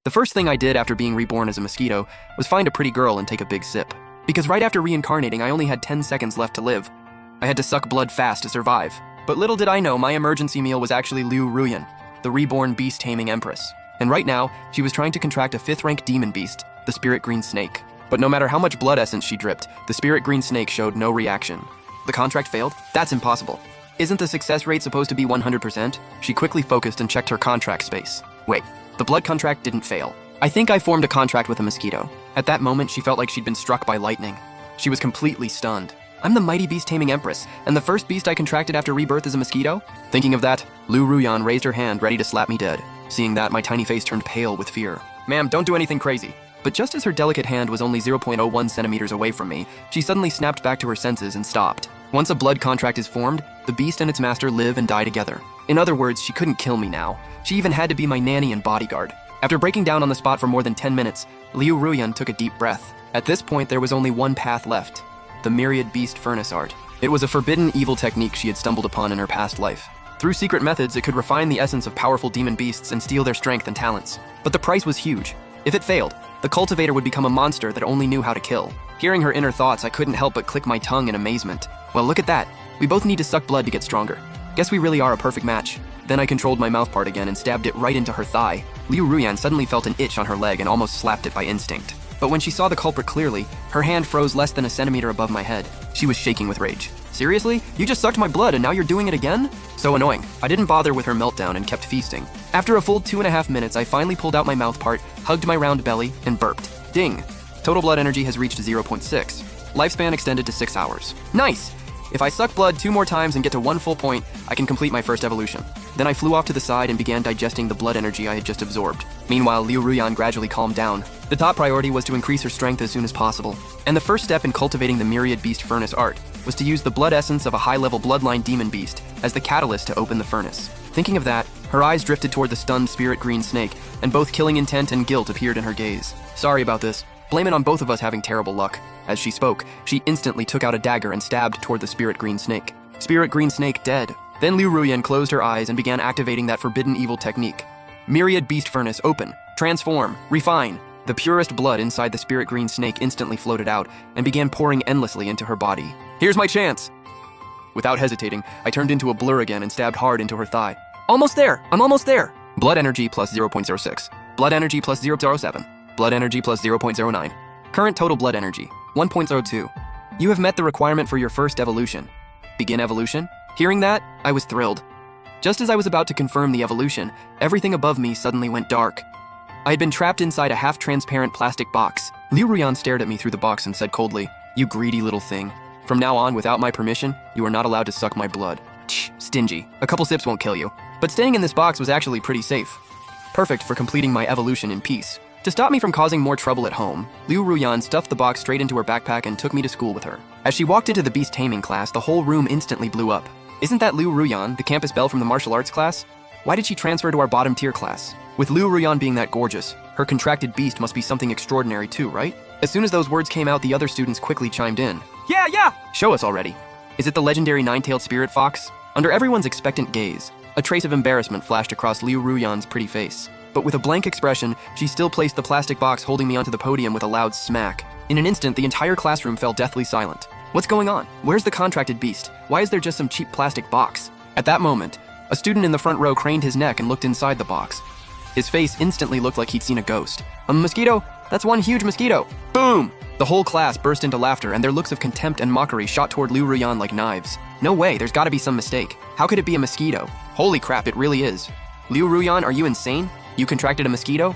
The first thing I did after being reborn as a mosquito was find a pretty girl and take a big sip. Because right after reincarnating, I only had 10 seconds left to live. I had to suck blood fast to survive. But little did I know, my emergency meal was actually Liu Ruyan, the reborn beast-taming empress. And right now, she was trying to contract a 5th-rank demon beast, the spirit green snake. But no matter how much blood essence she dripped, the spirit green snake showed no reaction. The contract failed? That's impossible. Isn't the success rate supposed to be 100%? She quickly focused and checked her contract space. Wait, the blood contract didn't fail. I think I formed a contract with a mosquito. At that moment, she felt like she'd been struck by lightning. She was completely stunned. I'm the mighty beast-taming empress, and the first beast I contracted after rebirth is a mosquito? Thinking of that, Liu Ruyan raised her hand, ready to slap me dead. Seeing that, my tiny face turned pale with fear. Ma'am, don't do anything crazy. But just as her delicate hand was only 0.01 centimeters away from me, she suddenly snapped back to her senses and stopped. Once a blood contract is formed, the beast and its master live and die together. In other words, she couldn't kill me now. She even had to be my nanny and bodyguard. After breaking down on the spot for more than 10 minutes, Liu Ruyan took a deep breath. At this point, there was only one path left: the myriad beast furnace art. It was a forbidden evil technique she had stumbled upon in her past life. Through secret methods, it could refine the essence of powerful demon beasts and steal their strength and talents. But the price was huge. If it failed, the cultivator would become a monster that only knew how to kill. Hearing her inner thoughts, I couldn't help but click my tongue in amazement. Well, look at that. We both need to suck blood to get stronger. Guess we really are a perfect match. Then I controlled my mouth part again and stabbed it right into her thigh. Liu Ruyan suddenly felt an itch on her leg and almost slapped it by instinct. But when she saw the culprit clearly, her hand froze less than a centimeter above my head. She was shaking with rage. Seriously? You just sucked my blood and now you're doing it again? So annoying. I didn't bother with her meltdown and kept feasting. After a full 2.5 minutes, I finally pulled out my mouth part, hugged my round belly, and burped. Ding! Total blood energy has reached 0.6. Lifespan extended to 6 hours. Nice! If I suck blood 2 more times and get to 1 full point, I can complete my first evolution. Then I flew off to the side and began digesting the blood energy I had just absorbed. Meanwhile, Liu Ruyan gradually calmed down. The top priority was to increase her strength as soon as possible. And the first step in cultivating the myriad beast furnace art was to use the blood essence of a high-level bloodline demon beast as the catalyst to open the furnace. Thinking of that, her eyes drifted toward the stunned spirit green snake, and both killing intent and guilt appeared in her gaze. Sorry about this. Blame it on both of us having terrible luck. As she spoke, she instantly took out a dagger and stabbed toward the spirit green snake. Spirit green snake dead. Then Liu Ruyan closed her eyes and began activating that forbidden evil technique. Myriad beast furnace open. Transform. Refine. The purest blood inside the spirit green snake instantly floated out and began pouring endlessly into her body. Here's my chance! Without hesitating, I turned into a blur again and stabbed hard into her thigh. Almost there! I'm almost there! Blood energy plus 0.06. Blood energy plus 0.07. Blood energy plus 0.09. Current total blood energy, 1.02. You have met the requirement for your first evolution. Begin evolution? Hearing that, I was thrilled. Just as I was about to confirm the evolution, everything above me suddenly went dark. I had been trapped inside a half-transparent plastic box. Liu Ruyan stared at me through the box and said coldly, "You greedy little thing. From now on, without my permission, you are not allowed to suck my blood." Tch, stingy. A couple sips won't kill you. But staying in this box was actually pretty safe. Perfect for completing my evolution in peace. To stop me from causing more trouble at home, Liu Ruyan stuffed the box straight into her backpack and took me to school with her. As she walked into the beast taming class, the whole room instantly blew up. Isn't that Liu Ruyan, the campus belle from the martial arts class? Why did she transfer to our bottom tier class? With Liu Ruyan being that gorgeous, her contracted beast must be something extraordinary too, right? As soon as those words came out, the other students quickly chimed in. Yeah! Show us already. Is it the legendary 9-tailed spirit fox? Under everyone's expectant gaze, a trace of embarrassment flashed across Liu Ruyan's pretty face. But with a blank expression, she still placed the plastic box holding me onto the podium with a loud smack. In an instant, the entire classroom fell deathly silent. What's going on? Where's the contracted beast? Why is there just some cheap plastic box? At that moment, a student in the front row craned his neck and looked inside the box. His face instantly looked like he'd seen a ghost. A mosquito? That's one huge mosquito! Boom! The whole class burst into laughter, and their looks of contempt and mockery shot toward Liu Ruyan like knives. No way, there's gotta be some mistake. How could it be a mosquito? Holy crap, it really is. Liu Ruyan, are you insane? You contracted a mosquito?